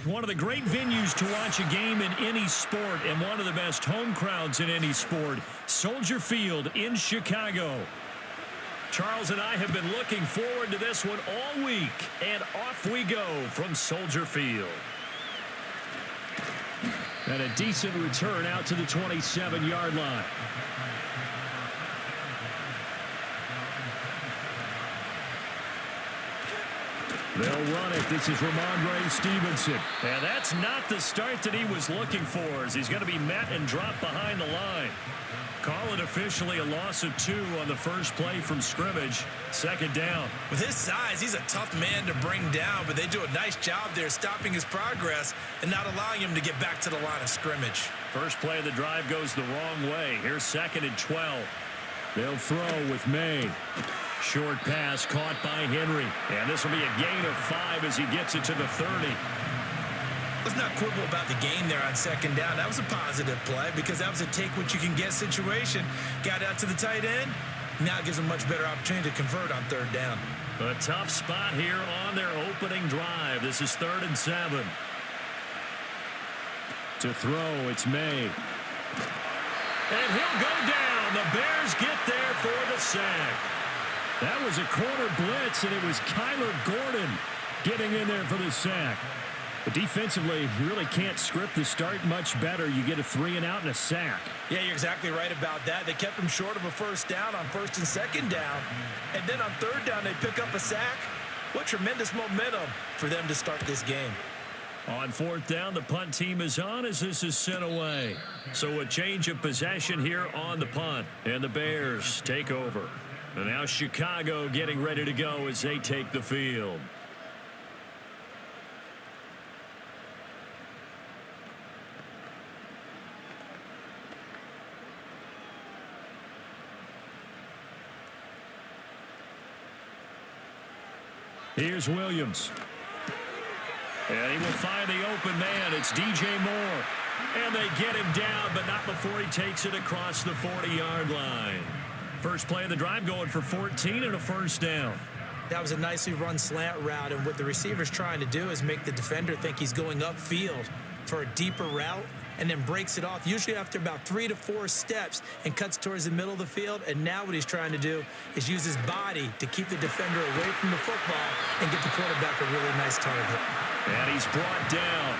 One of the great venues to watch a game in any sport and one of the best home crowds in any sport, Soldier Field in Chicago. Charles and I have been looking forward to this one all week, and off we go from Soldier Field. And a decent return out to the 27-yard line. They'll run it. This is Ramondre Stevenson. And that's not the start that he was looking for, as he's going to be met and dropped behind the line. Call it officially a loss of 2 on the first play from scrimmage. Second down. With his size, he's a tough man to bring down, but they do a nice job there stopping his progress and not allowing him to get back to the line of scrimmage. First play of the drive goes the wrong way. Here's 2nd and 12. They'll throw with Maye. Short pass caught by Henry. And this will be a gain of 5 as he gets it to the 30. Let's not quibble about the gain there on second down. That was a positive play because that was a take-what-you-can-get situation. Got out to the tight end. Now it gives them a much better opportunity to convert on third down. A tough spot here on their opening drive. This is 3rd and 7. To throw, it's Maye. And he'll go down. The Bears get there for the sack. That was a corner blitz, and it was Kyler Gordon getting in there for the sack. But defensively, you really can't script the start much better. You get a 3-and-out and a sack. Yeah, you're exactly right about that. They kept him short of a first down on 1st and 2nd down. And then on 3rd down, they pick up a sack. What tremendous momentum for them to start this game. On 4th down, the punt team is on as this is sent away. So a change of possession here on the punt. And the Bears take over. And now Chicago getting ready to go as they take the field. Here's Williams. And he will find the open man. It's DJ Moore. And they get him down, but not before he takes it across the 40-yard line. First play of the drive going for 14 and a first down. That was a nicely run slant route, and what the receiver's trying to do is make the defender think he's going upfield for a deeper route and then breaks it off, usually after about 3 to 4 steps, and cuts towards the middle of the field. And now what he's trying to do is use his body to keep the defender away from the football and get the quarterback a really nice target. And he's brought down.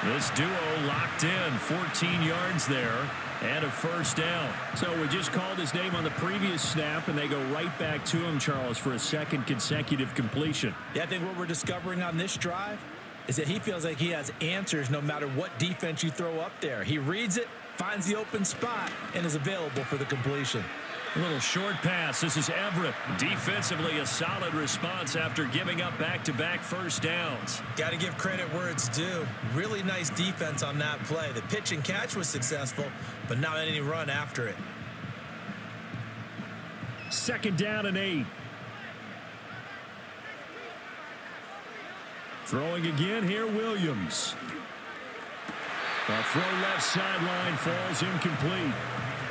This duo locked in, 14 yards there, and a first down. So we just called his name on the previous snap, and they go right back to him, Charles, for a 2nd consecutive completion. Yeah, I think what we're discovering on this drive is that he feels like he has answers no matter what defense you throw up there. He reads it, finds the open spot, and is available for the completion. A little short pass. This is Everett. Defensively, a solid response after giving up back-to-back first downs. Got to give credit where it's due. Really nice defense on that play. The pitch and catch was successful, but not any run after it. 2nd down and 8. Throwing again here, Williams. A throw left sideline falls incomplete.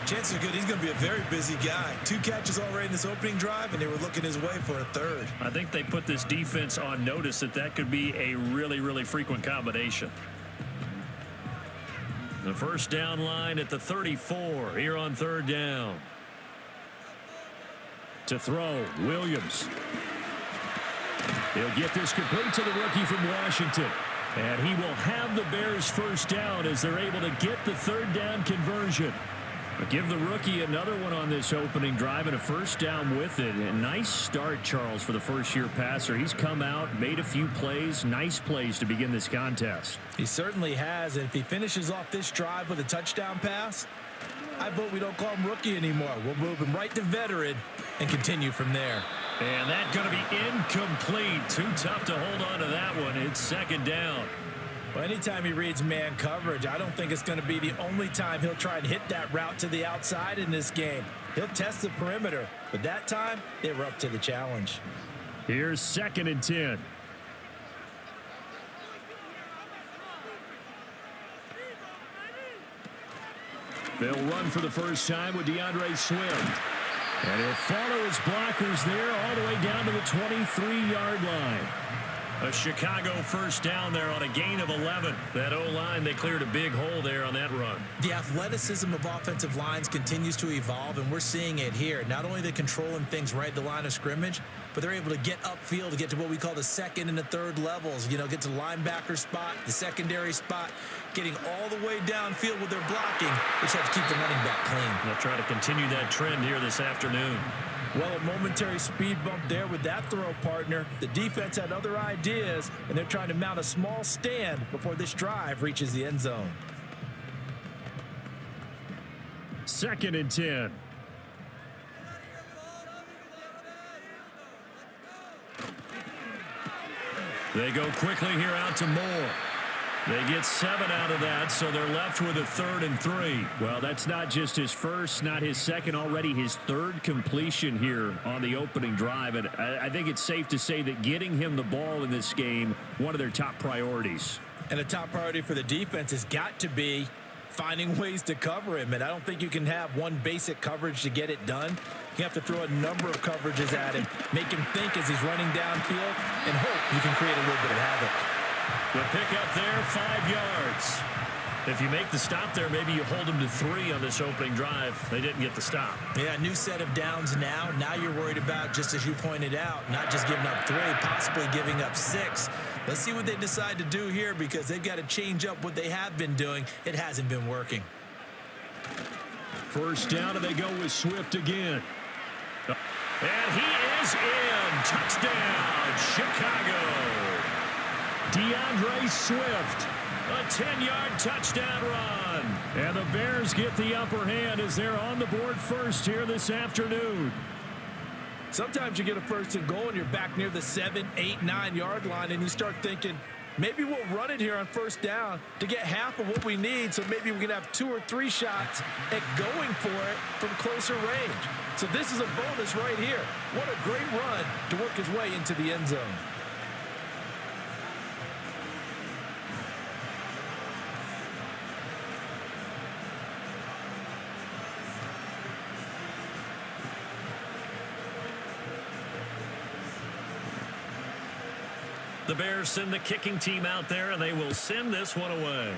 Chances are good he's going to be a very busy guy. 2 catches already in this opening drive, and they were looking his way for a 3rd. I think they put this defense on notice that could be a really, really frequent combination. The first down line at the 34 here on 3rd down. To throw, Williams. He'll get this complete to the rookie from Washington. And he will have the Bears first down as they're able to get the 3rd down conversion. But give the rookie another one on this opening drive and a first down with it. A nice start, Charles, for the first-year passer. He's come out, made a few plays, nice plays to begin this contest. He certainly has, and if he finishes off this drive with a touchdown pass, I vote we don't call him rookie anymore. We'll move him right to veteran and continue from there. And that's going to be incomplete. Too tough to hold on to that one. It's 2nd down. Well, anytime he reads man coverage, I don't think it's going to be the only time he'll try and hit that route to the outside in this game. He'll test the perimeter, but that time they were up to the challenge. Here's 2nd and 10. They'll run for the first time with DeAndre Swift. And he'll follow his blockers there all the way down to the 23-yard line. A Chicago first down there on a gain of 11. That O-line, they cleared a big hole there on that run. The athleticism of offensive lines continues to evolve, and we're seeing it here. Not only are they controlling things right at the line of scrimmage, but they're able to get upfield to get to what we call the second and the third levels. You know, get to the linebacker spot, the secondary spot, getting all the way downfield with their blocking, which helps keep the running back clean. They'll try to continue that trend here this afternoon. Well, a momentary speed bump there with that throw, partner. The defense had other ideas, and they're trying to mount a small stand before this drive reaches the end zone. 2nd and 10. They go quickly here out to Moore. They get 7 out of that, so they're left with a 3rd and 3. Well, that's not just his first, not his second, already his 3rd completion here on the opening drive. And I think it's safe to say that getting him the ball in this game, one of their top priorities. And a top priority for the defense has got to be finding ways to cover him. And I don't think you can have one basic coverage to get it done. You have to throw a number of coverages at him, make him think as he's running downfield, and hope you can create a little bit of havoc. The pickup there, 5 yards. If you make the stop there, maybe you hold them to 3 on this opening drive. They didn't get the stop. Yeah, new set of downs now. Now you're worried about, just as you pointed out, not just giving up 3, possibly giving up 6. Let's see what they decide to do here, because they've got to change up what they have been doing. It hasn't been working. First down, and they go with Swift again. And he is in. Touchdown, Chicago. DeAndre Swift, a 10-yard touchdown run. And the Bears get the upper hand as they're on the board first here this afternoon. Sometimes you get a 1st and goal and you're back near the 7, 8, 9-yard line, and you start thinking, maybe we'll run it here on 1st down to get half of what we need, so maybe we can have 2 or 3 shots at going for it from closer range. So this is a bonus right here. What a great run to work his way into the end zone. The Bears send the kicking team out there, and they will send this one away.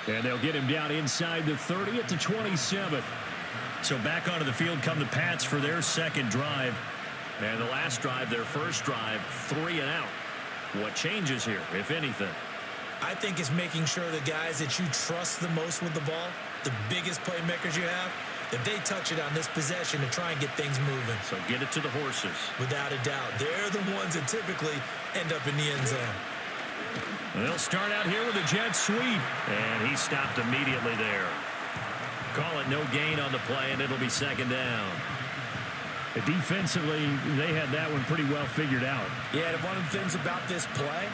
And they'll get him down inside the 30 at the 27. So back onto the field come the Pats for their 2nd drive. And the last drive, their 1st drive, 3 and out. What changes here, if anything? I think it's making sure the guys that you trust the most with the ball, the biggest playmakers you have, that they touch it on this possession to try and get things moving. So get it to the horses. Without a doubt. They're the ones that typically end up in the end zone. They'll start out here with a jet sweep. And he stopped immediately there. Call it no gain on the play, and it'll be 2nd down. Defensively, they had that one pretty well figured out. Yeah, and one of the things about this play,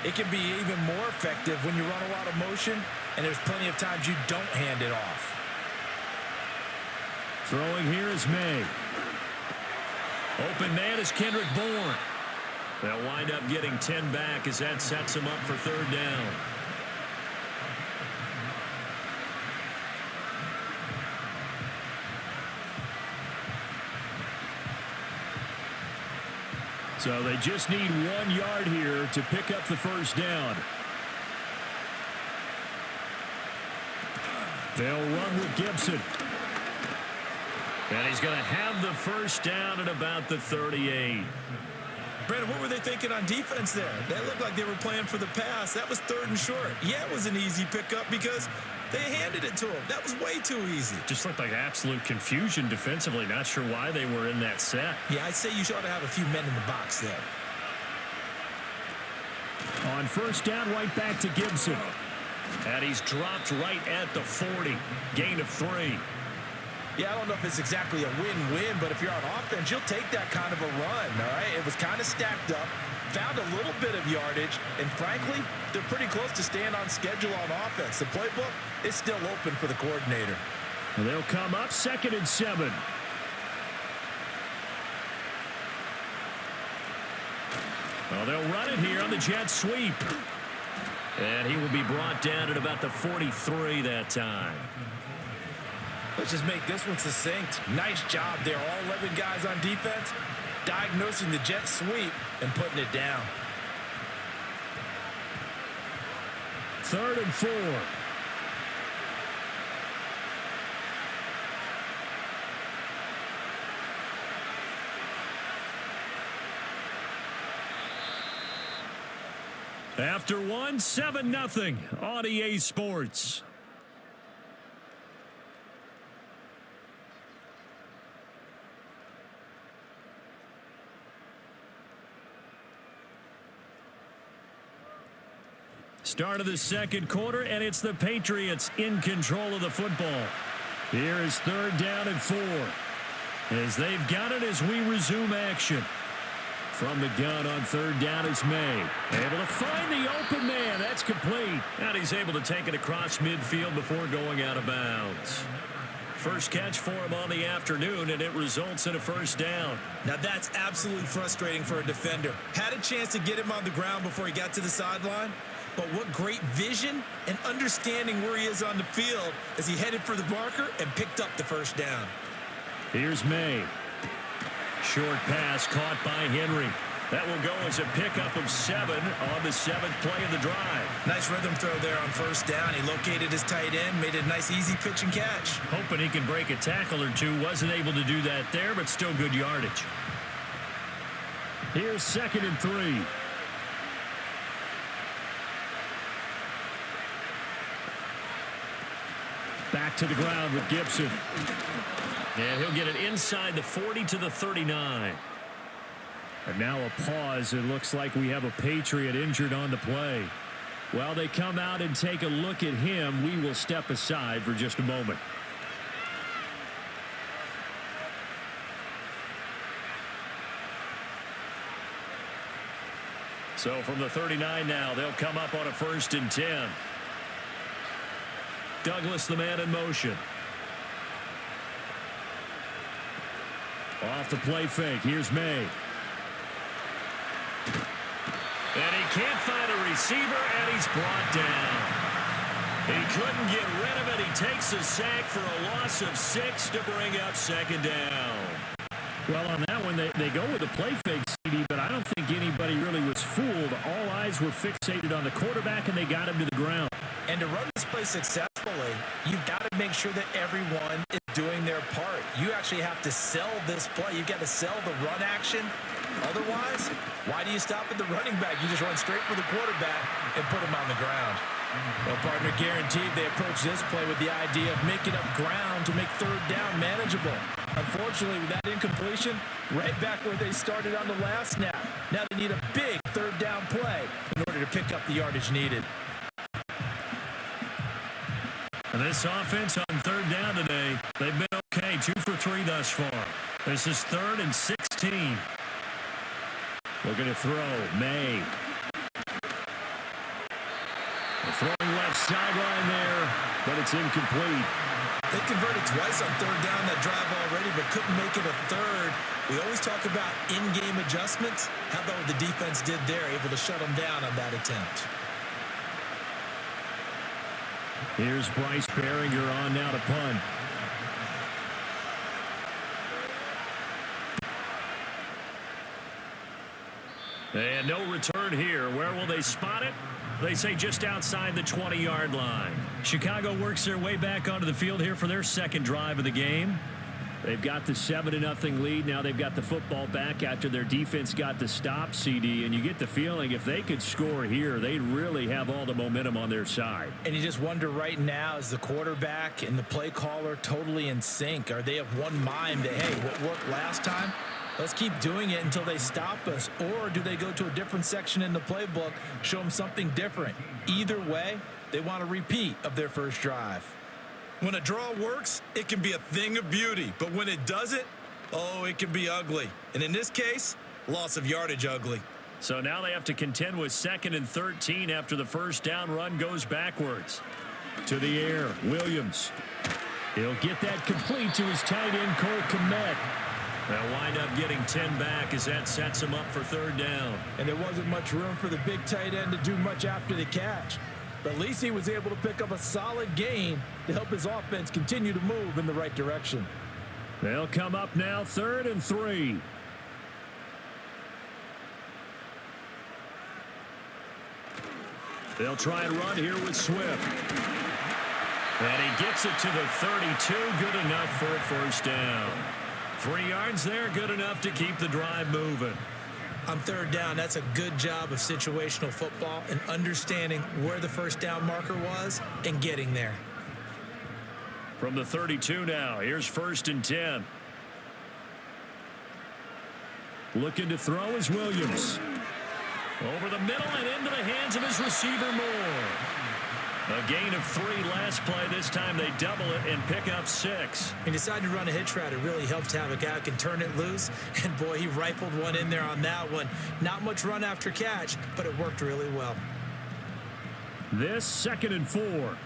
it can be even more effective when you run a lot of motion, and there's plenty of times you don't hand it off. Throwing here is Maye. Open man is Kendrick Bourne. They'll wind up getting 10 back as that sets him up for 3rd down. So they just need 1 yard here to pick up the 1st down. They'll run with Gibson. And he's going to have the 1st down at about the 38. Brandon, what were they thinking on defense there? That looked like they were playing for the pass. That was 3rd and short. Yeah, it was an easy pickup because they handed it to him. That was way too easy. Just looked like absolute confusion defensively. Not sure why they were in that set. Yeah, I'd say you ought to have a few men in the box there. On 1st down, right back to Gibson. And he's dropped right at the 40. Gain of 3. Yeah, I don't know if it's exactly a win-win, but if you're on offense, you'll take that kind of a run, all right? It was kind of stacked up, found a little bit of yardage, and frankly, they're pretty close to staying on schedule on offense. The playbook is still open for the coordinator. And they'll come up 2nd and 7. Well, they'll run it here on the jet sweep. And he will be brought down at about the 43 that time. Let's just make this one succinct. Nice job there. All 11 guys on defense diagnosing the jet sweep and putting it down. 3rd and 4. After 1, 7-0 on EA Sports. Start of the second quarter, and it's the Patriots in control of the football. Here is 3rd down and 4. As they've got it as we resume action. From the gun on 3rd down is Maye. Able to find the open man. That's complete. And he's able to take it across midfield before going out of bounds. First catch for him on the afternoon, and it results in a 1st down. Now that's absolutely frustrating for a defender. Had a chance to get him on the ground before he got to the sideline. But what great vision and understanding where he is on the field as he headed for the marker and picked up the 1st down. Here's Maye. Short pass caught by Henry. That will go as a pickup of 7 on the 7th play of the drive. Nice rhythm throw there on 1st down. He located his tight end, made a nice easy pitch and catch. Hoping he can break a tackle or two. Wasn't able to do that there, but still good yardage. Here's 2nd and 3. Back to the ground with Gibson. And he'll get it inside the 40 to the 39. And now a pause. It looks like we have a Patriot injured on the play. While they come out and take a look at him, we will step aside for just a moment. So from the 39 now, they'll come up on a 1st and 10. Douglas, the man in motion. Off the play fake. Here's Maye. And he can't find a receiver, and he's brought down. He couldn't get rid of it. He takes a sack for a loss of 6 to bring up 2nd down. Well, on that one, they go with a play fake, CD, but I don't think anybody really was fooled. All eyes were fixated on the quarterback, and they got him to the ground. And to run this play successfully, you've got to make sure that everyone is doing their part. You actually have to sell this play. You've got to sell the run action. Otherwise, why do you stop at the running back? You just run straight for the quarterback and put him on the ground. Well, partner, guaranteed they approach this play with the idea of making up ground to make 3rd down manageable. Unfortunately, with that incompletion, right back where they started on the last snap. Now they need a big 3rd down play in order to pick up the yardage needed. And this offense on 3rd down today, they've been okay, 2 for 3 thus far. This is 3rd and 16. Looking to throw, Maye. Throwing left sideline there, but it's incomplete. They converted twice on 3rd down that drive already, but couldn't make it a 3rd. We always talk about in-game adjustments. How about what the defense did there, able to shut them down on that attempt? Here's Bryce Behringer on now to punt. And no return here. Where will they spot it? They say just outside the 20-yard line. Chicago works their way back onto the field here for their 2nd drive of the game. They've got the 7-0 lead. Now they've got the football back after their defense got the stop, CD. And you get the feeling if they could score here, they'd really have all the momentum on their side. And you just wonder right now, is the quarterback and the play caller totally in sync? Are they of one mind that, hey, what worked last time? Let's keep doing it until they stop us. Or do they go to a different section in the playbook, show them something different? Either way, they want a repeat of their first drive. When a draw works, it can be a thing of beauty. But when it doesn't, oh, it can be ugly. And in this case, loss of yardage ugly. So now they have to contend with 2nd and 13 after the first down run goes backwards. To the air, Williams. He'll get that complete to his tight end, Cole Kmet. They'll wind up getting 10 back as that sets him up for 3rd down. And there wasn't much room for the big tight end to do much after the catch. But at least he was able to pick up a solid gain to help his offense continue to move in the right direction. They'll come up now 3rd and 3. They'll try and run here with Swift. And he gets it to the 32. Good enough for a first down. 3 yards there, good enough to keep the drive moving. On 3rd down, that's a good job of situational football and understanding where the first down marker was and getting there. From the 32 now, here's 1st and 10. Looking to throw is Williams. Over the middle and into the hands of his receiver Moore. A gain of 3 last play. This time they double it and pick up 6. He decided to run a hitch route. It really helps to have a guy who can turn it loose. And, boy, he rifled one in there on that one. Not much run after catch, but it worked really well. This 2nd and 4.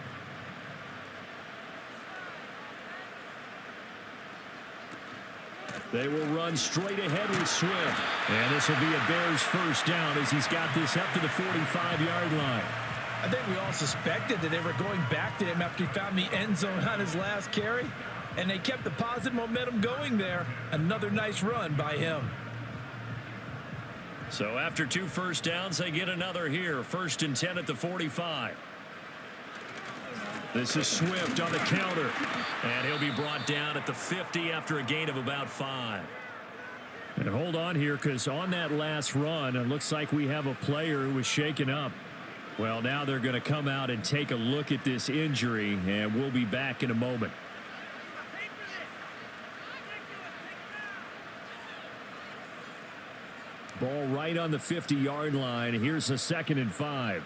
They will run straight ahead with Swift. And this will be a Bears first down as he's got this up to the 45-yard line. I think we all suspected that they were going back to him after he found the end zone on his last carry, and they kept the positive momentum going there. Another nice run by him. So after 2 first downs, they get another here. 1st and 10 at the 45. This is Swift on the counter, and he'll be brought down at the 50 after a gain of about 5. And hold on here, because on that last run, it looks like we have a player who was shaken up. Well, now they're going to come out and take a look at this injury, and we'll be back in a moment. Ball right on the 50-yard line. Here's a 2nd and 5.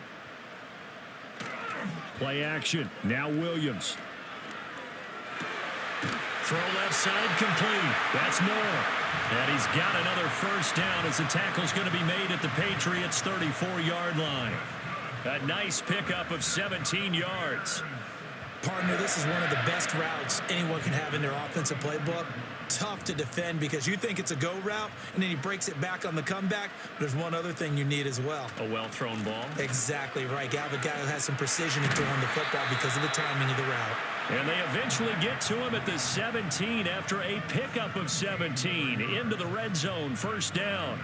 Play action. Now Williams. Throw left side complete. That's Moore. And he's got another first down as the tackle's going to be made at the Patriots' 34-yard line. A nice pickup of 17 yards. Partner, this is one of the best routes anyone can have in their offensive playbook. Tough to defend because you think it's a go route, and then he breaks it back on the comeback. There's one other thing you need as well. A well-thrown ball. Exactly right. You have a guy who has some precision in throwing the football because of the timing of the route. And they eventually get to him at the 17 after a pickup of 17 into the red zone. First down.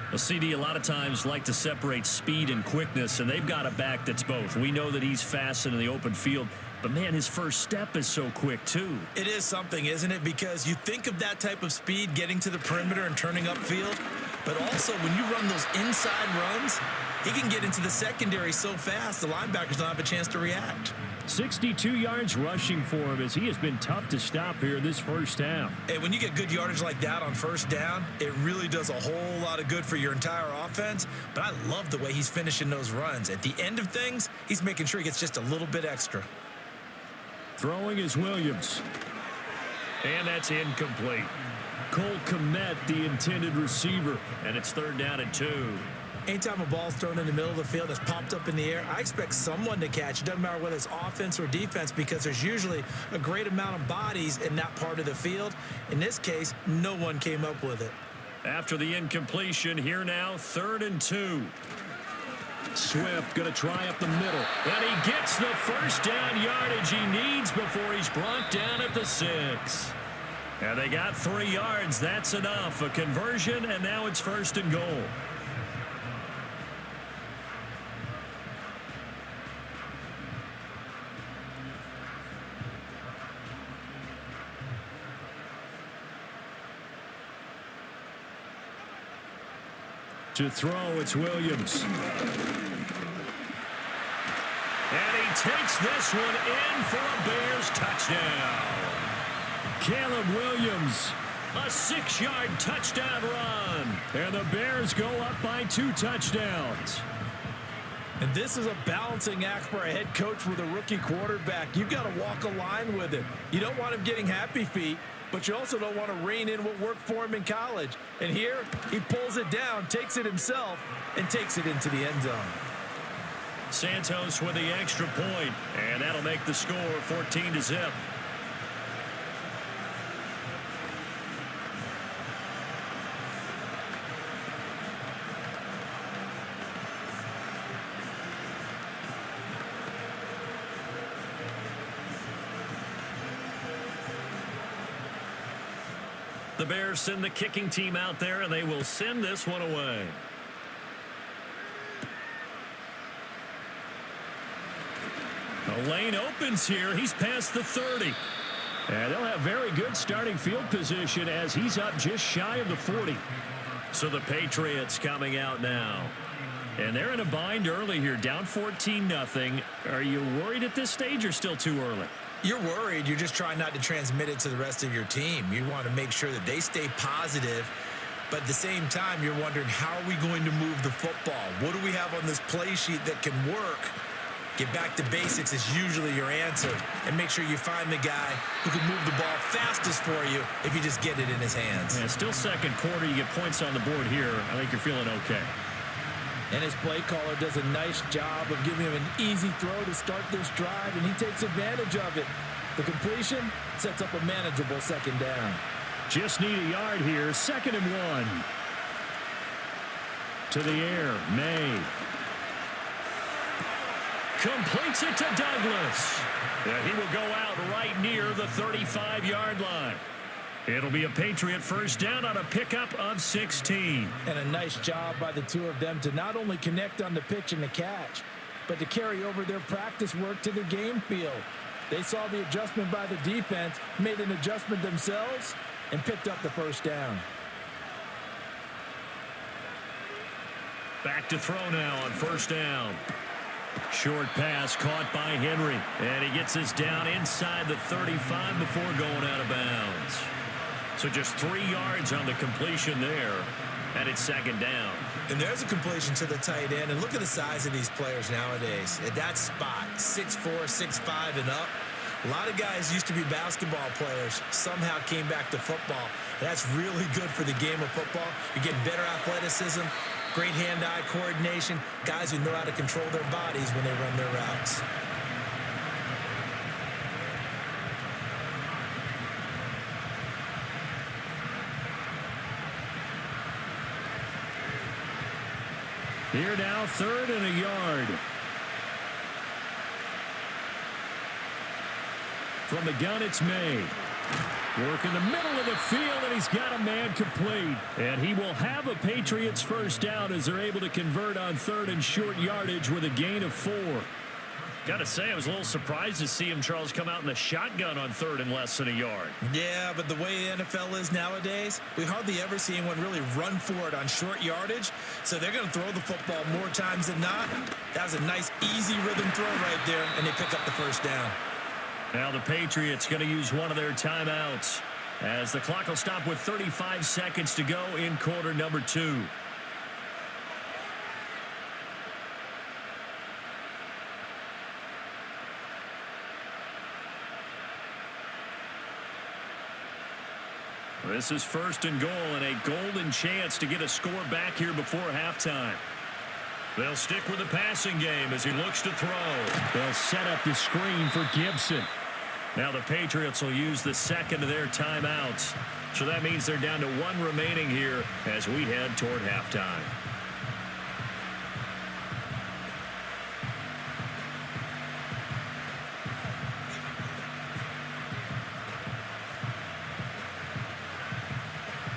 Well, CD, a lot of times like to separate speed and quickness, and they've got a back that's both. We know that he's fast in the open field, but, man, his first step is so quick, too. It is something, isn't it? Because you think of that type of speed getting to the perimeter and turning upfield, but also when you run those inside runs, he can get into the secondary so fast the linebackers don't have a chance to react. 62 yards rushing for him as he has been tough to stop here this first half. Hey, when you get good yardage like that on first down, it really does a whole lot of good for your entire offense. But I love the way he's finishing those runs. At the end of things, he's making sure he gets just a little bit extra. Throwing is Williams. And that's incomplete. Cole Kmet, the intended receiver, and it's 3rd down and 2. Anytime a ball's thrown in the middle of the field that's popped up in the air, I expect someone to catch. It doesn't matter whether it's offense or defense because there's usually a great amount of bodies in that part of the field. In this case, no one came up with it. After the incompletion, here now, 3rd and 2. Swift going to try up the middle. And he gets the first down yardage he needs before he's brought down at the 6. And they got 3 yards. That's enough. A conversion, and now it's 1st and goal. To throw, it's Williams. And he takes this one in for a Bears touchdown. Caleb Williams, a 6-yard touchdown run. And the Bears go up by 2 touchdowns. And this is a balancing act for a head coach with a rookie quarterback. You've got to walk a line with him. You don't want him getting happy feet, but you also don't want to rein in what worked for him in college. And here, he pulls it down, takes it himself, and takes it into the end zone. Santos with the extra point, and that'll make the score 14-0. The Bears send the kicking team out there, and they will send this one away. The lane opens here. He's past the 30. And they'll have very good starting field position as he's up just shy of the 40. So the Patriots coming out now. And they're in a bind early here, down 14-0. Are you worried at this stage or still too early? You're worried. You're just trying not to transmit it to the rest of your team. You want to make sure that they stay positive. But at the same time, you're wondering, how are we going to move the football? What do we have on this play sheet that can work? Get back to basics is usually your answer. And make sure you find the guy who can move the ball fastest for you if you just get it in his hands. Yeah, still second quarter. You get points on the board here. I think you're feeling okay. And his play caller does a nice job of giving him an easy throw to start this drive, and he takes advantage of it. The completion sets up a manageable second down. Just need a yard here. 2nd and 1. To the air, Maye. Completes it to Douglas. Yeah, he will go out right near the 35-yard line. It'll be a Patriot first down on a pickup of 16. And a nice job by the two of them to not only connect on the pitch and the catch, but to carry over their practice work to the game field. They saw the adjustment by the defense, made an adjustment themselves, and picked up the first down. Back to throw now on first down. Short pass caught by Henry. And he gets this down inside the 35 before going out of bounds. So just 3 yards on the completion there. And it's second down. And there's a completion to the tight end. And look at the size of these players nowadays. At that spot, 6'4", 6'5", and up. A lot of guys used to be basketball players, somehow came back to football. That's really good for the game of football. You're getting better athleticism, great hand-eye coordination, guys who know how to control their bodies when they run their routes. Here now, 3rd and a yard. From the gun, it's Maye. Work in the middle of the field, and he's got a man complete. And he will have a Patriots first down as they're able to convert on 3rd and short yardage with a gain of 4. Got to say, I was a little surprised to see him, Charles, come out in the shotgun on 3rd and less than a yard. Yeah, but the way the NFL is nowadays, we hardly ever see anyone really run for it on short yardage. So they're going to throw the football more times than not. That was a nice, easy rhythm throw right there, and they pick up the first down. Now the Patriots going to use one of their timeouts as the clock will stop with 35 seconds to go in quarter number 2. This is 1st and goal and a golden chance to get a score back here before halftime. They'll stick with the passing game as he looks to throw. They'll set up the screen for Gibson. Now the Patriots will use the second of their timeouts. So that means they're down to 1 remaining here as we head toward halftime.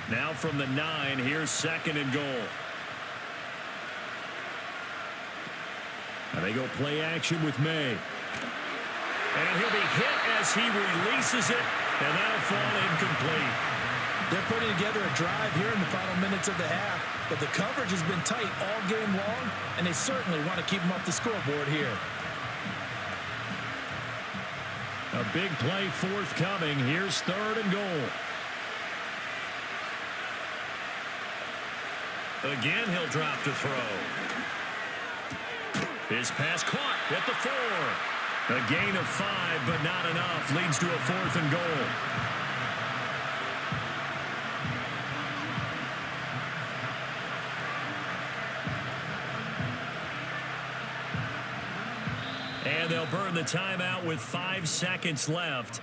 Now from the 9, here's 2nd and goal. And they go play action with Maye. And he'll be hit as he releases it, and that'll fall incomplete. They're putting together a drive here in the final minutes of the half, but the coverage has been tight all game long, and they certainly want to keep them off the scoreboard here. A big play forthcoming. Here's 3rd and goal. Again, he'll drop to throw. His pass caught at the 4. A gain of 5, but not enough. Leads to a 4th and goal. And they'll burn the timeout with 5 seconds left.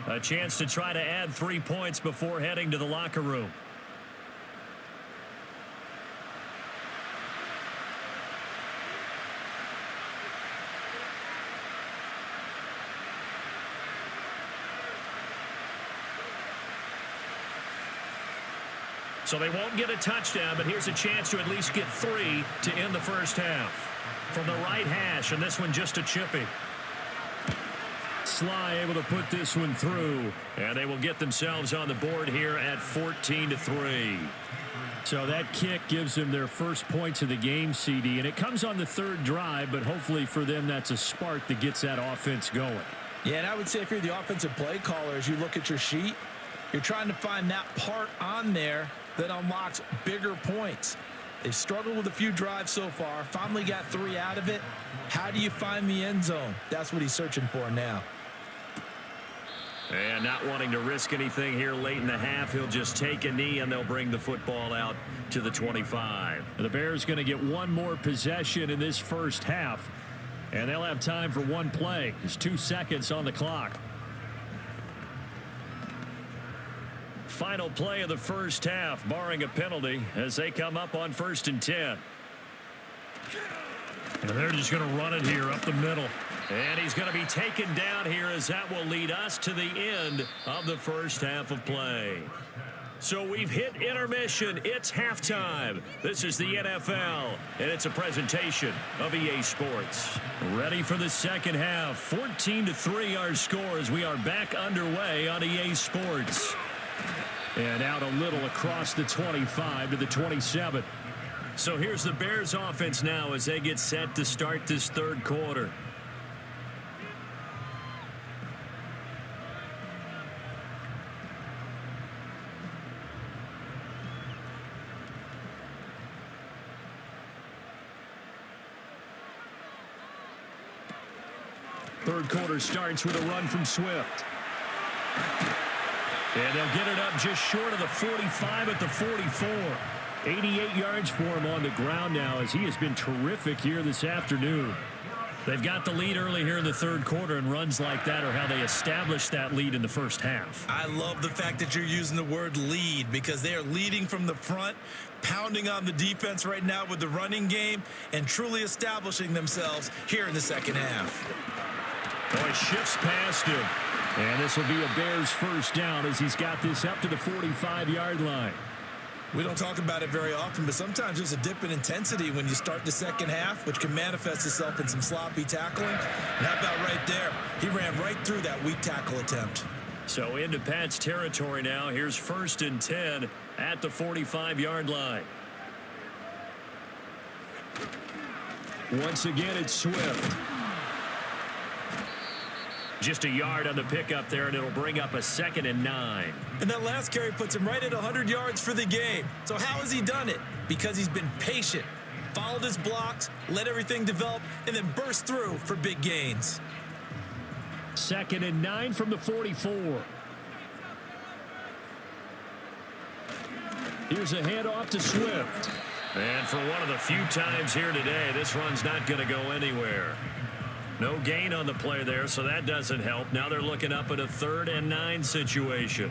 A chance to try to add 3 points before heading to the locker room. So they won't get a touchdown, but here's a chance to at least get 3 to end the first half. From the right hash, and this one just a chippy. Sly able to put this one through, and they will get themselves on the board here at 14-3. So that kick gives them their first points of the game, CD, and it comes on the third drive, but hopefully for them that's a spark that gets that offense going. Yeah, and I would say if you're the offensive play caller, as you look at your sheet, you're trying to find that part on there that unlocks bigger points. They've struggled with a few drives so far, finally got 3 out of it. How do you find the end zone? That's what he's searching for now. And not wanting to risk anything here late in the half, he'll just take a knee and they'll bring the football out to the 25. The Bears going to get one more possession in this first half, and they'll have time for one play. There's 2 seconds on the clock. Final play of the first half, barring a penalty, as they come up on 1st and 10. And they're just going to run it here up the middle. And he's going to be taken down here, as that will lead us to the end of the first half of play. So we've hit intermission. It's halftime. This is the NFL, and it's a presentation of EA Sports. Ready for the second half. 14-3 our score as we are back underway on EA Sports. And out a little across the 25 to the 27. So here's the Bears offense now as they get set to start this third quarter. Third quarter starts with a run from Swift. And they'll get it up just short of the 45 at the 44. 88 yards for him on the ground now, as he has been terrific here this afternoon. They've got the lead early here in the third quarter, and runs like that are how they established that lead in the first half. I love the fact that you're using the word lead, because they are leading from the front, pounding on the defense right now with the running game, and truly establishing themselves here in the second half. Boy, shifts past him. And this will be a Bears first down as he's got this up to the 45-yard line. We don't talk about it very often, but sometimes there's a dip in intensity when you start the second half, which can manifest itself in some sloppy tackling. And how about right there? He ran right through that weak tackle attempt. So into Pat's territory now. Here's 1st and 10 at the 45-yard line. Once again, it's Swift. Just a yard on the pickup there, and it'll bring up a 2nd and 9. And that last carry puts him right at 100 yards for the game. So how has he done it? Because he's been patient, followed his blocks, let everything develop, and then burst through for big gains. 2nd and 9 from the 44. Here's a handoff to Swift. And for one of the few times here today, this run's not going to go anywhere. No gain on the play there, so that doesn't help. Now they're looking up at a 3rd and 9 situation.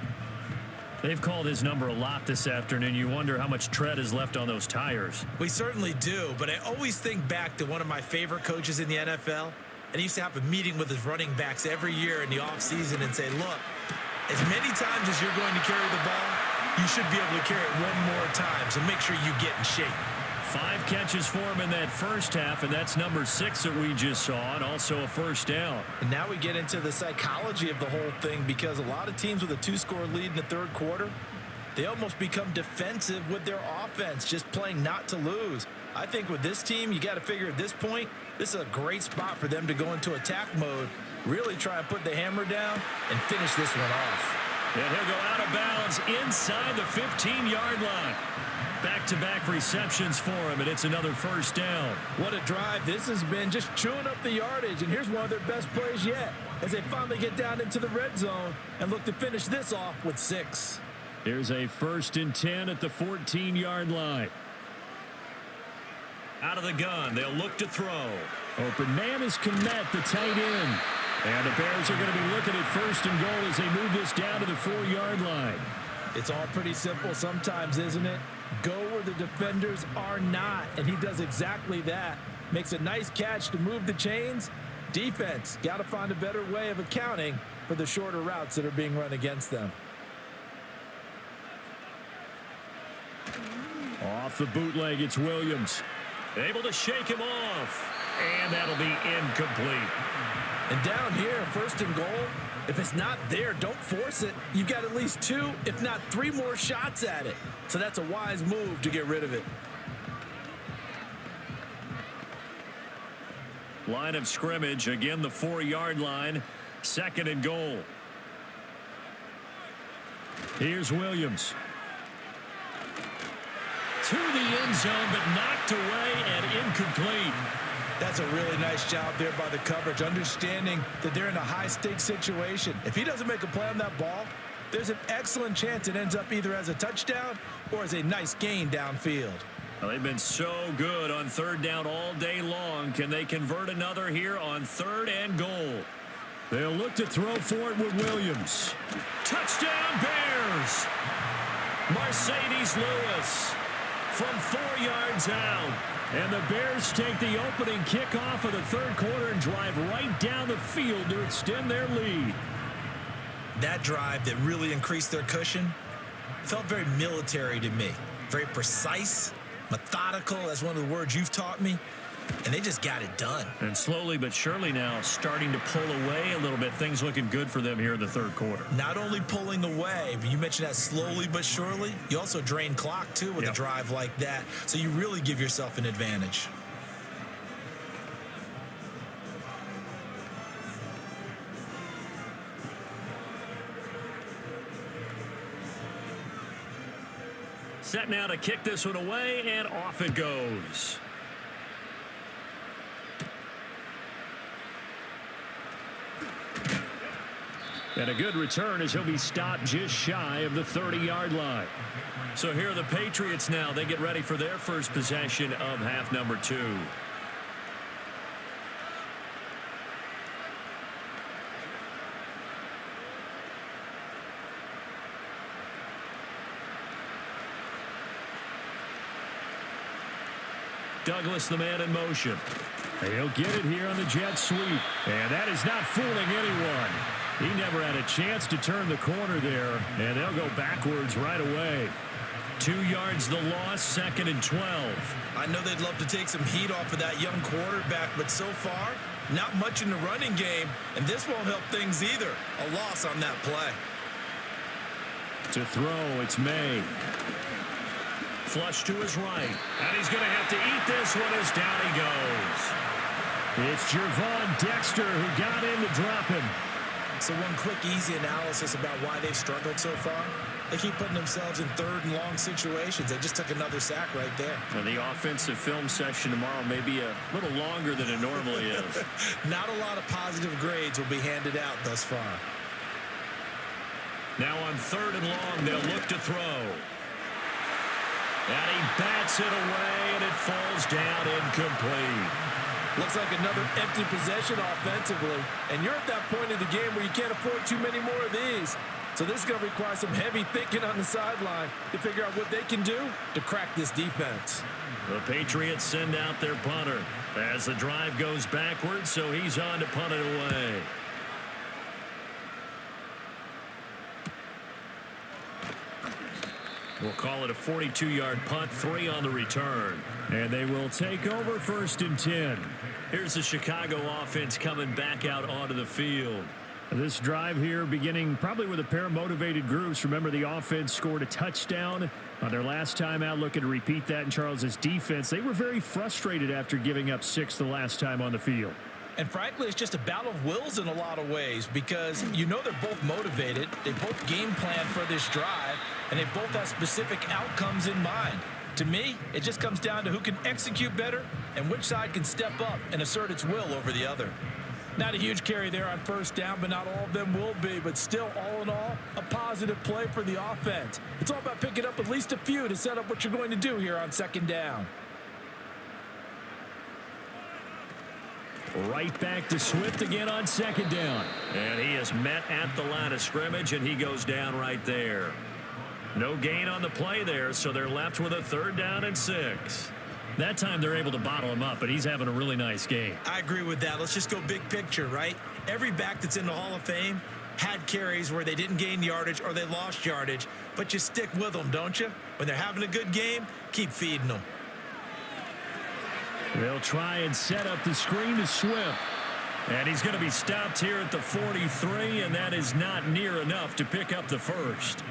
They've called his number a lot this afternoon. You wonder how much tread is left on those tires. We certainly do, but I always think back to one of my favorite coaches in the NFL, and he used to have a meeting with his running backs every year in the offseason and say, look, as many times as you're going to carry the ball, you should be able to carry it one more time, so make sure you get in shape. 5 catches for him in that first half, and that's number 6 that we just saw, and also a first down. And now we get into the psychology of the whole thing, because a lot of teams with a 2-score lead in the third quarter, they almost become defensive with their offense, just playing not to lose. I think with this team, you got to figure at this point, this is a great spot for them to go into attack mode, really try and put the hammer down and finish this one off. And he'll go out of bounds inside the 15-yard line. Back-to-back receptions for him, and it's another first down. What a drive this has been, just chewing up the yardage, and here's one of their best plays yet as they finally get down into the red zone and look to finish this off with 6. Here's a 1st and 10 at the 14-yard line. Out of the gun, they'll look to throw. Open man is Kmet, the tight end. And the Bears are going to be looking at 1st and goal as they move this down to the 4-yard line. It's all pretty simple sometimes, isn't it? Go where the defenders are not, and he does exactly that. Makes a nice catch to move the chains. Defense got to find a better way of accounting for the shorter routes that are being run against them. Off the bootleg, it's Williams. Able to shake him off. And that'll be incomplete. And down here, 1st and goal, if it's not there, don't force it. You've got at least 2, if not 3 more shots at it. So that's a wise move to get rid of it. Line of scrimmage, again the 4-yard line. 2nd and goal. Here's Williams. To the end zone, but knocked away and incomplete. That's a really nice job there by the coverage, understanding that they're in a high-stakes situation. If he doesn't make a play on that ball, there's an excellent chance it ends up either as a touchdown or as a nice gain downfield. Well, they've been so good on 3rd down all day long. Can they convert another here on 3rd and goal? They'll look to throw for it with Williams. Touchdown Bears! Mercedes Lewis from 4 yards out. And the Bears take the opening kickoff of the 3rd quarter and drive right down the field to extend their lead. That drive that really increased their cushion felt very military to me. Very precise, methodical. That's one of the words you've taught me. And they just got it done. And slowly but surely now starting to pull away a little bit. Things looking good for them here in the 3rd quarter. Not only pulling away, but you mentioned that slowly but surely. You also drain clock, too, with a drive like that. So you really give yourself an advantage. Set now to kick this one away, and off it goes. And a good return as he'll be stopped just shy of the 30-yard line. So here are the Patriots now. They get ready for their first possession of half number 2. Douglas, the man in motion. He'll get it here on the jet sweep. And that is not fooling anyone. He never had a chance to turn the corner there, and they'll go backwards right away. 2 yards the loss, 2nd and 12. I know they'd love to take some heat off of that young quarterback, but so far, not much in the running game, and this won't help things either. A loss on that play. To throw, it's Maye. Flush to his right, and he's going to have to eat this one as down he goes. It's Gervon Dexter who got in to drop him. So one quick, easy analysis about why they've struggled so far. They keep putting themselves in 3rd and long situations. They just took another sack right there. And the offensive film session tomorrow may be a little longer than it normally is. Not a lot of positive grades will be handed out thus far. Now on 3rd and long, they'll look to throw. And he bats it away, and it falls down incomplete. Looks like another empty possession offensively. And you're at that point in the game where you can't afford too many more of these. So this is going to require some heavy thinking on the sideline to figure out what they can do to crack this defense. The Patriots send out their punter as the drive goes backwards, so he's on to punt it away. We'll call it a 42-yard punt, 3 on the return. And they will take over 1st and 10. Here's the Chicago offense coming back out onto the field. This drive here beginning probably with a pair of motivated groups. Remember, the offense scored a touchdown on their last time out. Looking to repeat that in Charles's defense. They were very frustrated after giving up 6 the last time on the field. And frankly, it's just a battle of wills in a lot of ways because you know they're both motivated. They both game plan for this drive, and they both have specific outcomes in mind. To me, it just comes down to who can execute better and which side can step up and assert its will over the other. Not a huge carry there on 1st down, but not all of them will be. But still, all in all, a positive play for the offense. It's all about picking up at least a few to set up what you're going to do here on 2nd down. Right back to Swift again on 2nd down. And he is met at the line of scrimmage, and he goes down right there. No gain on the play there, so they're left with a 3rd down and 6. That time they're able to bottle him up, but he's having a really nice game. I agree with that. Let's just go big picture, right? Every back that's in the Hall of Fame had carries where they didn't gain yardage or they lost yardage, but you stick with them, don't you? When they're having a good game, keep feeding them. They'll try and set up the screen to Swift. And he's going to be stopped here at the 43, and that is not near enough to pick up the first.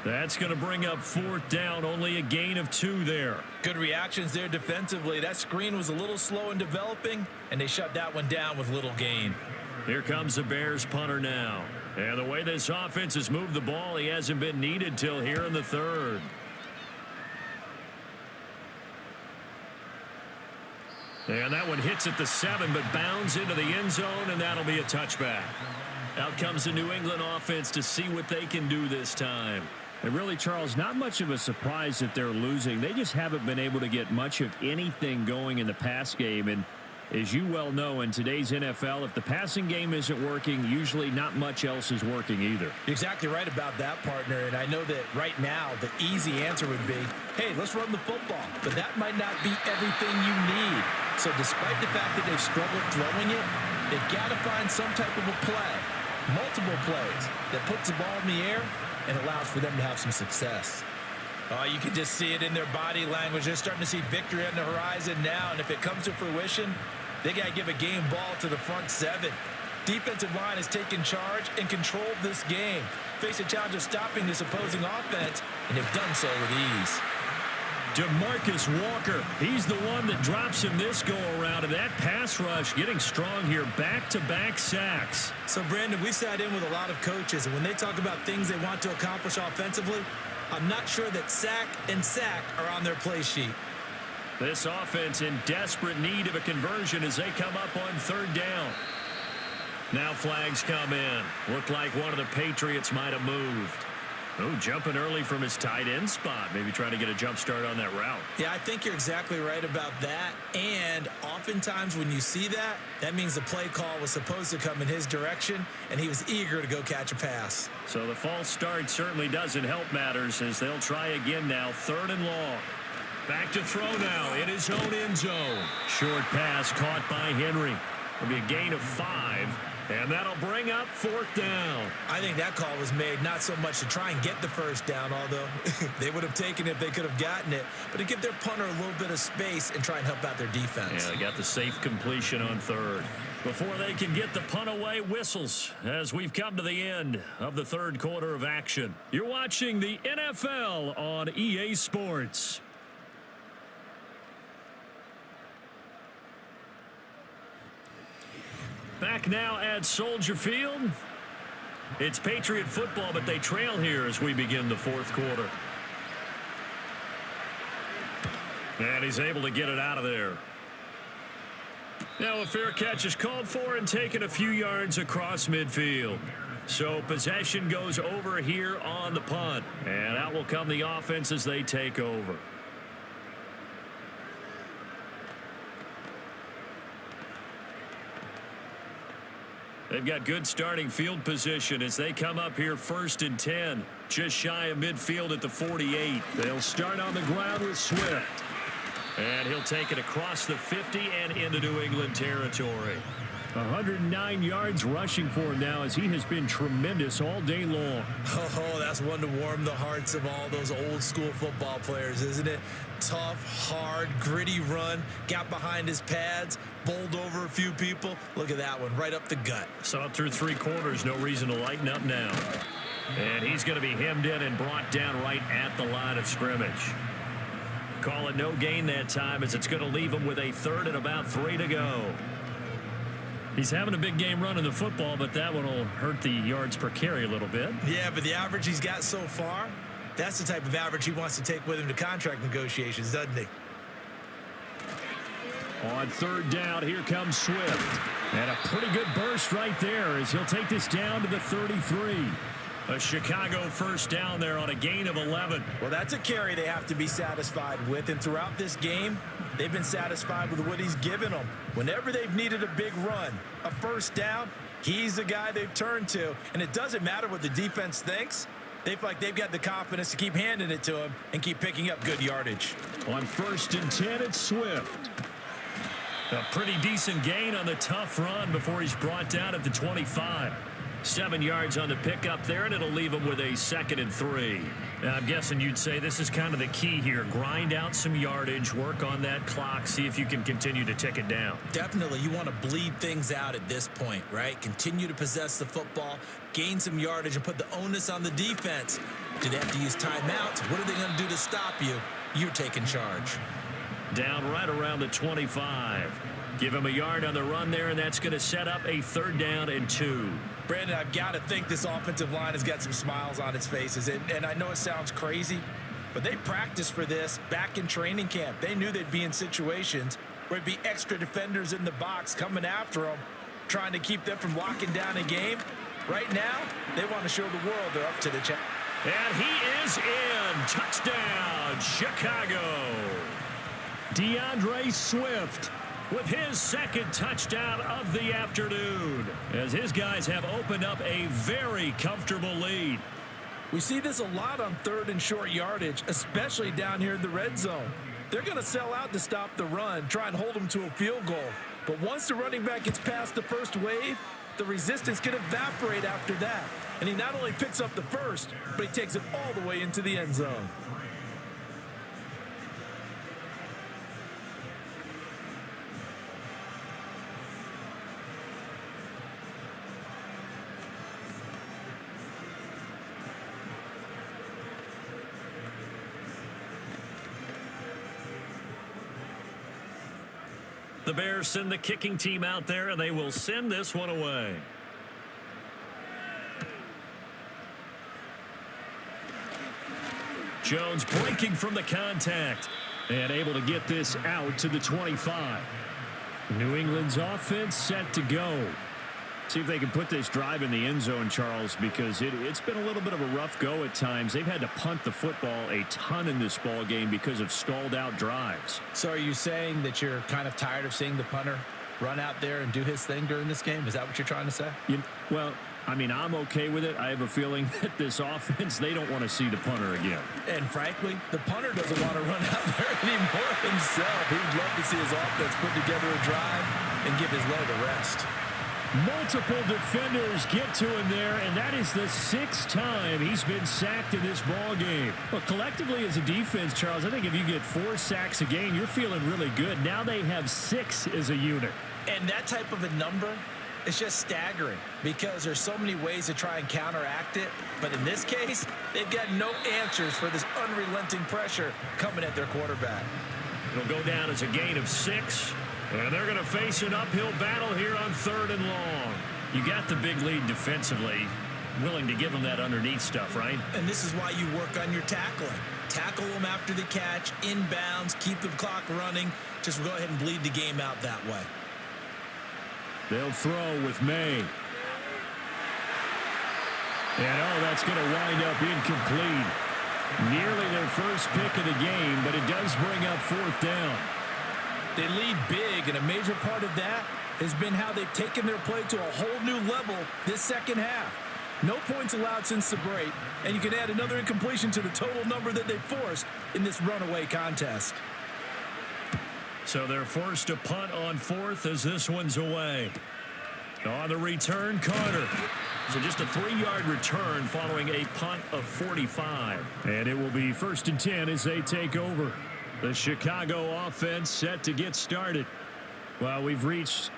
That's going to bring up 4th down, only a gain of 2 there. Good reactions there defensively. That screen was a little slow in developing, and they shut that one down with little gain. Here comes the Bears punter now. And the way this offense has moved the ball, he hasn't been needed till here in the 3rd. And that one hits at the 7, but bounds into the end zone, and that'll be a touchback. Out comes the New England offense to see what they can do this time. And really, Charles, not much of a surprise that they're losing. They just haven't been able to get much of anything going in the pass game. And as you well know, in today's NFL, if the passing game isn't working, usually not much else is working either. You're exactly right about that, partner. And I know that right now the easy answer would be, hey, let's run the football. But that might not be everything you need. So despite the fact that they've struggled throwing it, they've got to find some type of a play, multiple plays, that puts the ball in the air and allows for them to have some success. Oh, you can just see it in their body language. They're starting to see victory on the horizon now, and if it comes to fruition, they got to give a game ball to the front 7. Defensive line has taken charge and controlled this game. Face a challenge of stopping this opposing offense, and they've done so with ease. DeMarcus Walker, he's the one that drops him this go-around, and that pass rush getting strong here, back-to-back sacks. So, Brandon, we sat in with a lot of coaches, and when they talk about things they want to accomplish offensively, I'm not sure that sack and sack are on their play sheet. This offense in desperate need of a conversion as they come up on 3rd down. Now flags come in. Looked like one of the Patriots might have moved. Oh, jumping early from his tight end spot. Maybe trying to get a jump start on that route. Yeah, I think you're exactly right about that. And oftentimes when you see that, that means the play call was supposed to come in his direction, and he was eager to go catch a pass. So the false start certainly doesn't help matters as they'll try again now, 3rd and long. Back to throw now in his own end zone. Short pass caught by Henry. It'll be a gain of 5. And that'll bring up 4th down. I think that call was made not so much to try and get the first down, although they would have taken it if they could have gotten it, but to give their punter a little bit of space and try and help out their defense. Yeah, they got the safe completion on 3rd. Before they can get the punt away, whistles as we've come to the end of the 3rd quarter of action. You're watching the NFL on EA Sports. Back now at Soldier Field. It's Patriot football, but they trail here as we begin the 4th quarter. And he's able to get it out of there. Now a fair catch is called for and taken a few yards across midfield. So possession goes over here on the punt. And out will come the offense as they take over. They've got good starting field position as they come up here 1st and 10. Just shy of midfield at the 48. They'll start on the ground with Swift. And he'll take it across the 50 and into New England territory. 109 yards rushing for him now as he has been tremendous all day long. Oh, that's one to warm the hearts of all those old school football players, isn't it? Tough, hard, gritty run, got behind his pads, bowled over a few people. Look at that one, right up the gut. Saw it through 3 quarters, no reason to lighten up now. And he's going to be hemmed in and brought down right at the line of scrimmage. Call it no gain that time as it's going to leave him with a 3rd and about 3 to go. He's having a big game running the football, but that one will hurt the yards per carry a little bit. Yeah, but the average he's got so far, that's the type of average he wants to take with him to contract negotiations, doesn't he? On 3rd down, here comes Swift. And a pretty good burst right there as he'll take this down to the 33. A Chicago 1st down there on a gain of 11. Well, that's a carry they have to be satisfied with. And throughout this game, they've been satisfied with what he's given them. Whenever they've needed a big run, a 1st down, he's the guy they've turned to. And it doesn't matter what the defense thinks. They feel like they've got the confidence to keep handing it to him and keep picking up good yardage. On 1st and 10, it's Swift. A pretty decent gain on the tough run before he's brought down at the 25. 7 yards on the pickup there, and it'll leave them with a 2nd and 3. Now, I'm guessing you'd say this is kind of the key here. Grind out some yardage, work on that clock, see if you can continue to tick it down. Definitely. You want to bleed things out at this point, right? Continue to possess the football, gain some yardage, and put the onus on the defense. Do they have to use timeouts? What are they going to do to stop you? You're taking charge. Down right around the 25. Give him a yard on the run there, and that's going to set up a 3rd down and 2. Brandon, I've got to think this offensive line has got some smiles on its faces. And I know it sounds crazy, but they practiced for this back in training camp. They knew they'd be in situations where it'd be extra defenders in the box coming after them, trying to keep them from locking down a game. Right now, they want to show the world they're up to the challenge. And he is in. Touchdown, Chicago. DeAndre Swift with his 2nd touchdown of the afternoon, as his guys have opened up a very comfortable lead. We see this a lot on 3rd and short yardage, especially down here in the red zone. They're going to sell out to stop the run, try and hold them to a field goal. But once the running back gets past the first wave, the resistance can evaporate after that. And he not only picks up the first, but he takes it all the way into the end zone. The Bears send the kicking team out there, and they will send this one away. Jones breaking from the contact and able to get this out to the 25. New England's offense set to go. See if they can put this drive in the end zone, Charles, because it's been a little bit of a rough go at times. They've had to punt the football a ton in this ball game because of stalled out drives. So are you saying that you're kind of tired of seeing the punter run out there and do his thing during this game? Is that what you're trying to say? Well, I mean, I'm okay with it. I have a feeling that this offense, they don't want to see the punter again. And frankly, the punter doesn't want to run out there anymore himself. He'd love to see his offense put together a drive and give his leg a rest. Multiple defenders get to him there, and that is the 6th time he's been sacked in this ball game. Well, collectively as a defense, Charles, I think if you get 4 sacks a game, you're feeling really good. Now they have 6 as a unit. And that type of a number is just staggering because there's so many ways to try and counteract it. But in this case, they've got no answers for this unrelenting pressure coming at their quarterback. It'll go down as a gain of 6. And they're going to face an uphill battle here on 3rd and long. You got the big lead defensively, willing to give them that underneath stuff, right? And this is why you work on your tackling. Tackle them after the catch, inbounds, keep the clock running. Just go ahead and bleed the game out that way. They'll throw with Maye. And, that's going to wind up incomplete. Nearly their first pick of the game, but it does bring up 4th down. They lead big, and a major part of that has been how they've taken their play to a whole new level this second half. No points allowed since the break, and you can add another incompletion to the total number that they forced in this runaway contest. So they're forced to punt on 4th as this one's away. On the return, Carter. So just a 3-yard return following a punt of 45. And it will be 1st and 10 as they take over. The Chicago offense set to get started. Well, we've reached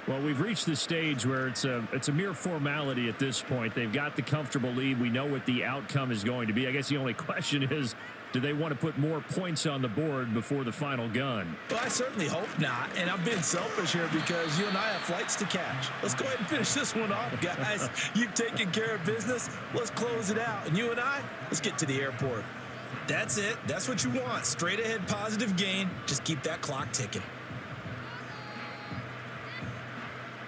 the stage where it's a mere formality at this point. They've got the comfortable lead. We know what the outcome is going to be. I guess the only question is, do they want to put more points on the board before the final gun? Well, I certainly hope not. And I'm being selfish here because you and I have flights to catch. Let's go ahead and finish this one off, guys. You've taken care of business. Let's close it out. And you and I, let's get to the airport. That's it. That's what you want. Straight ahead, positive gain. Just keep that clock ticking.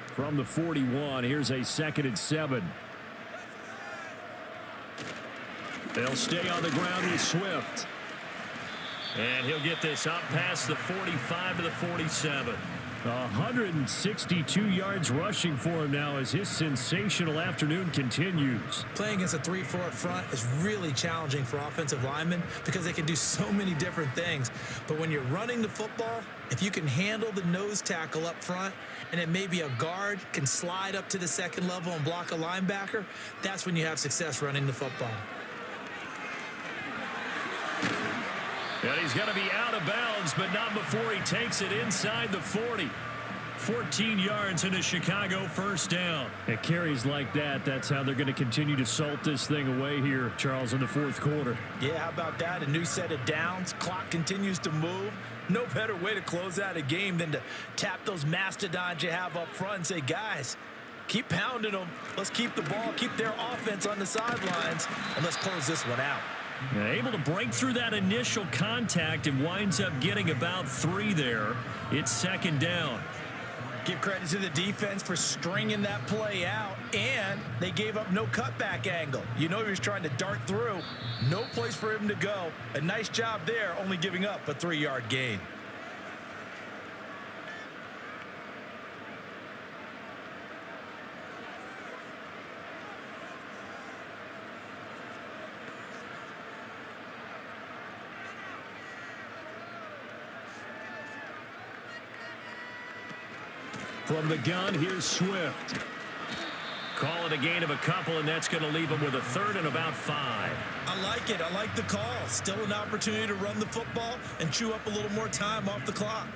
From the 41, here's a 2nd and 7. They'll stay on the ground with Swift. And he'll get this up past the 45 to the 47. 162 yards rushing for him now as his sensational afternoon continues. Playing against a 3-4 front is really challenging for offensive linemen because they can do so many different things. But when you're running the football, if you can handle the nose tackle up front and then maybe a guard can slide up to the second level and block a linebacker, that's when you have success running the football. And he's going to be out of bounds, but not before he takes it inside the 40. 14 yards in a Chicago first down. At carries like that, that's how they're going to continue to salt this thing away here, Charles, in the fourth quarter. Yeah, how about that? A new set of downs. Clock continues to move. No better way to close out a game than to tap those mastodons you have up front and say, guys, keep pounding them. Let's keep the ball, keep their offense on the sidelines, and let's close this one out. Able to break through that initial contact and winds up getting about 3 there. It's second down. Give credit to the defense for stringing that play out, and they gave up no cutback angle. You know he was trying to dart through. No place for him to go. A nice job there, only giving up a 3-yard gain. From the gun, here's Swift. Call it a gain of a couple, and that's going to leave him with a third and about 5. I like it. I like the call. Still an opportunity to run the football and chew up a little more time off the clock.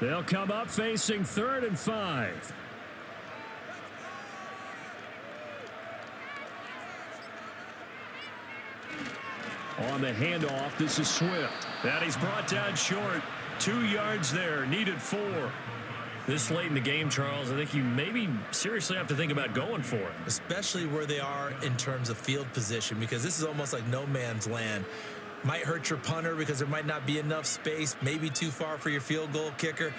They'll come up facing 3rd and 5. On the handoff, this is Swift. And he's brought down short. 2 yards there, needed 4. This late in the game, Charles, I think you maybe seriously have to think about going for it. Especially where they are in terms of field position, because this is almost like no man's land. Might hurt your punter because there might not be enough space, maybe too far for your field goal kicker.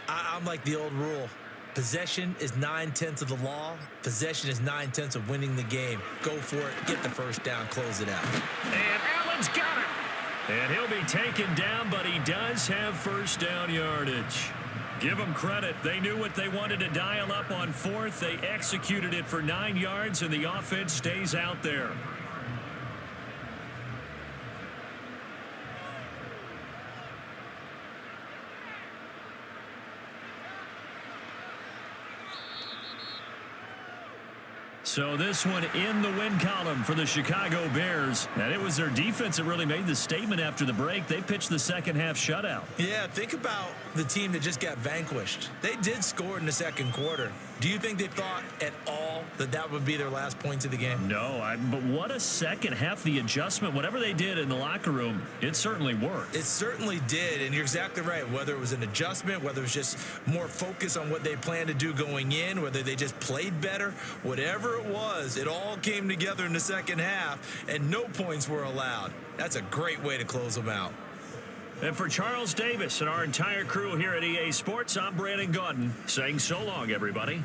I'm like the old rule. Possession is 9/10 of the law. Possession is 9/10 of winning the game. Go for it. Get the first down. Close it out. And Allen's got it. And he'll be taken down, but he does have first down yardage. Give them credit. They knew what they wanted to dial up on 4th. They executed it for 9 yards, and the offense stays out there. So this one in the win column for the Chicago Bears. And it was their defense that really made the statement after the break. They pitched the second half shutout. Yeah, think about the team that just got vanquished. They did score in the second quarter. Do you think they thought at all that that would be their last points of the game? No, but what a second half. The adjustment, whatever they did in the locker room, it certainly worked. It certainly did, and you're exactly right. Whether it was an adjustment, whether it was just more focus on what they planned to do going in, whether they just played better, whatever it was, it all came together in the second half, and no points were allowed. That's a great way to close them out. And for Charles Davis and our entire crew here at EA Sports, I'm Brandon Gaudin saying so long, everybody.